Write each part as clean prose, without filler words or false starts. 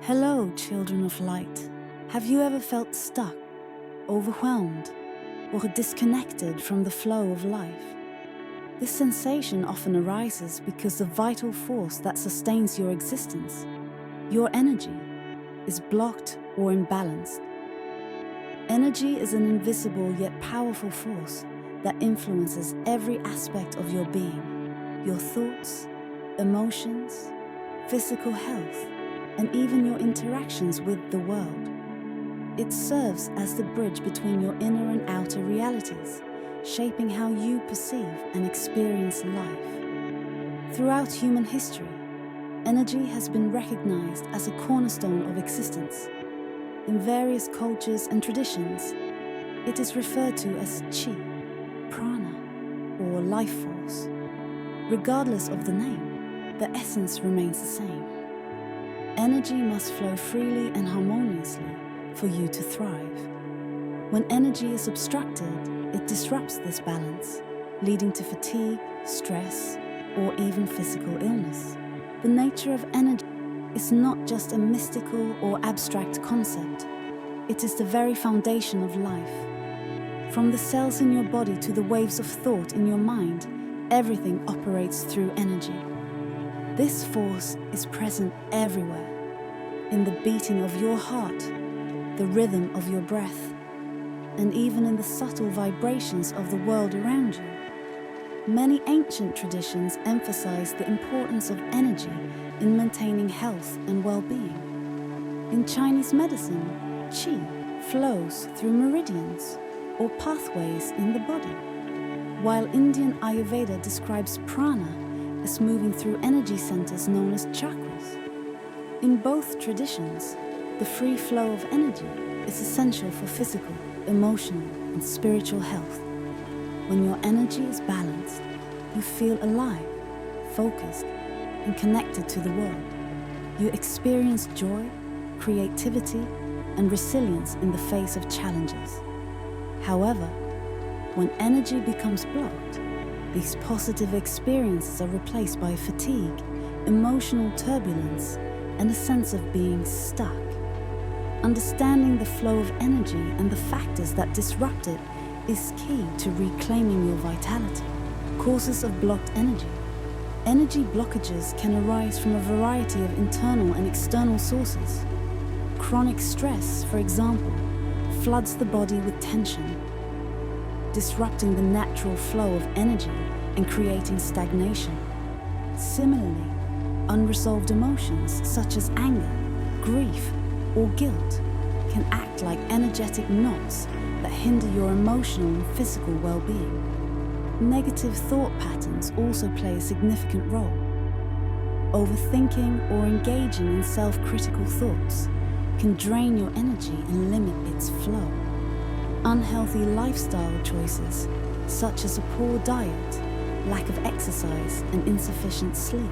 Hello, children of light. Have you ever felt stuck, overwhelmed, or disconnected from the flow of life? This sensation often arises because the vital force that sustains your existence, your energy, is blocked or imbalanced. Energy is an invisible yet powerful force that influences every aspect of your being, your thoughts, emotions, physical health, and even your interactions with the world. It serves as the bridge between your inner and outer realities, shaping how you perceive and experience life. Throughout human history, energy has been recognized as a cornerstone of existence. In various cultures and traditions, it is referred to as chi, prana, or life force. Regardless of the name, the essence remains the same. Energy must flow freely and harmoniously for you to thrive. When energy is obstructed, it disrupts this balance, leading to fatigue, stress, or even physical illness. The nature of energy is not just a mystical or abstract concept. It is the very foundation of life. From the cells in your body to the waves of thought in your mind, everything operates through energy. This force is present everywhere, in the beating of your heart, the rhythm of your breath, and even in the subtle vibrations of the world around you. Many ancient traditions emphasize the importance of energy in maintaining health and well-being. In Chinese medicine, qi flows through meridians or pathways in the body, while Indian Ayurveda describes prana as moving through energy centers known as chakras. In both traditions, the free flow of energy is essential for physical, emotional, and spiritual health. When your energy is balanced, you feel alive, focused, and connected to the world. You experience joy, creativity, and resilience in the face of challenges. However, when energy becomes blocked, these positive experiences are replaced by fatigue, emotional turbulence, and a sense of being stuck. Understanding the flow of energy and the factors that disrupt it is key to reclaiming your vitality. Causes of blocked energy. Energy blockages can arise from a variety of internal and external sources. Chronic stress, for example, floods the body with tension, disrupting the natural flow of energy and creating stagnation. Similarly, unresolved emotions such as anger, grief, or guilt can act like energetic knots that hinder your emotional and physical well-being. Negative thought patterns also play a significant role. Overthinking or engaging in self-critical thoughts can drain your energy and limit its flow. Unhealthy lifestyle choices, such as a poor diet, lack of exercise, and insufficient sleep,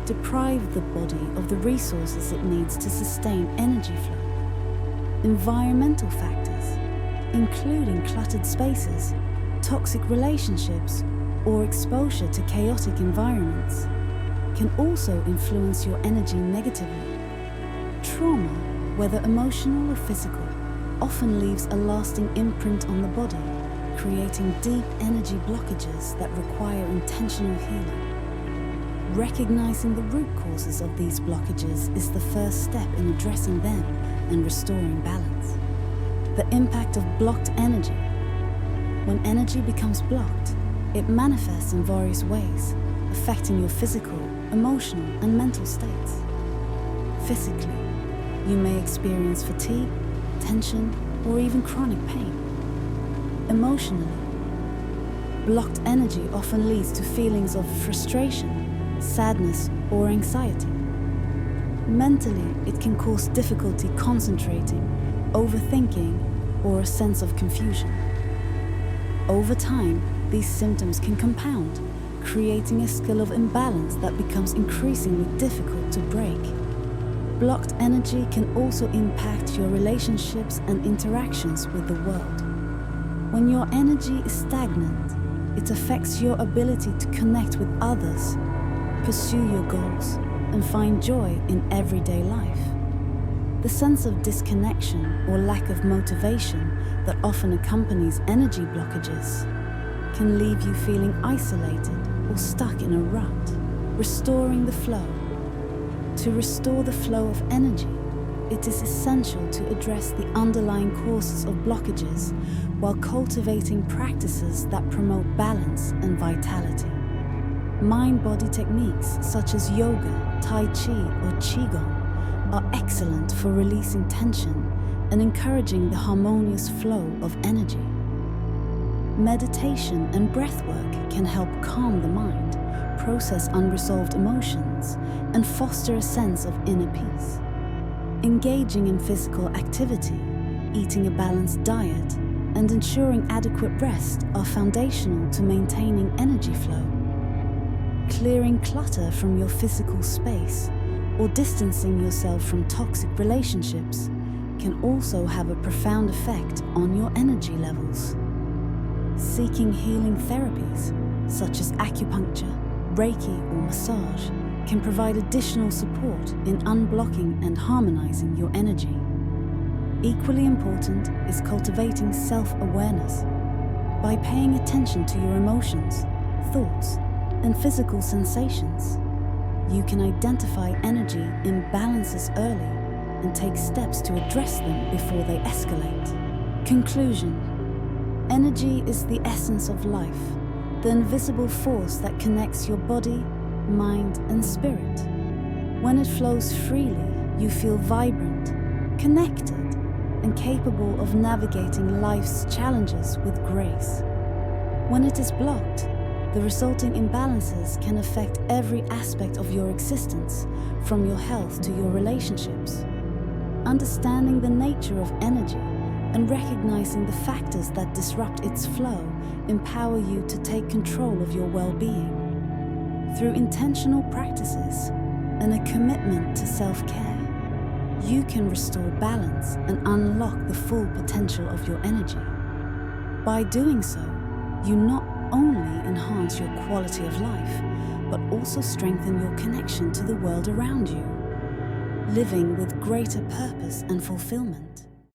deprive the body of the resources it needs to sustain energy flow. Environmental factors, including cluttered spaces, toxic relationships, or exposure to chaotic environments, can also influence your energy negatively. Trauma, whether emotional or physical, often leaves a lasting imprint on the body, creating deep energy blockages that require intentional healing. Recognizing the root causes of these blockages is the first step in addressing them and restoring balance. The impact of blocked energy. When energy becomes blocked, it manifests in various ways, affecting your physical, emotional, and mental states. Physically, you may experience fatigue, tension, or even chronic pain. Emotionally, blocked energy often leads to feelings of frustration, sadness, or anxiety. Mentally, it can cause difficulty concentrating, overthinking, or a sense of confusion. Over time, these symptoms can compound, creating a scale of imbalance that becomes increasingly difficult to break. Blocked energy can also impact your relationships and interactions with the world. When your energy is stagnant, it affects your ability to connect with others, pursue your goals, and find joy in everyday life. The sense of disconnection or lack of motivation that often accompanies energy blockages can leave you feeling isolated or stuck in a rut. Restoring the flow. To restore the flow of energy, it is essential to address the underlying causes of blockages while cultivating practices that promote balance and vitality. Mind-body techniques such as yoga, tai chi, or qigong are excellent for releasing tension and encouraging the harmonious flow of energy. Meditation and breathwork can help calm the mind, process unresolved emotions, and foster a sense of inner peace. Engaging in physical activity, eating a balanced diet, and ensuring adequate rest are foundational to maintaining energy flow. Clearing clutter from your physical space or distancing yourself from toxic relationships can also have a profound effect on your energy levels. Seeking healing therapies, such as acupuncture, Reiki, or massage, can provide additional support in unblocking and harmonizing your energy. Equally important is cultivating self-awareness. By paying attention to your emotions, thoughts, and physical sensations, you can identify energy imbalances early and take steps to address them before they escalate. Conclusion. Energy is the essence of life, the invisible force that connects your body, mind, and spirit. When it flows freely, you feel vibrant, connected, and capable of navigating life's challenges with grace. When it is blocked, the resulting imbalances can affect every aspect of your existence, from your health to your relationships. Understanding the nature of energy and recognizing the factors that disrupt its flow empower you to take control of your well-being. Through intentional practices and a commitment to self-care, you can restore balance and unlock the full potential of your energy. By doing so, you not only enhance your quality of life, but also strengthen your connection to the world around you, living with greater purpose and fulfillment.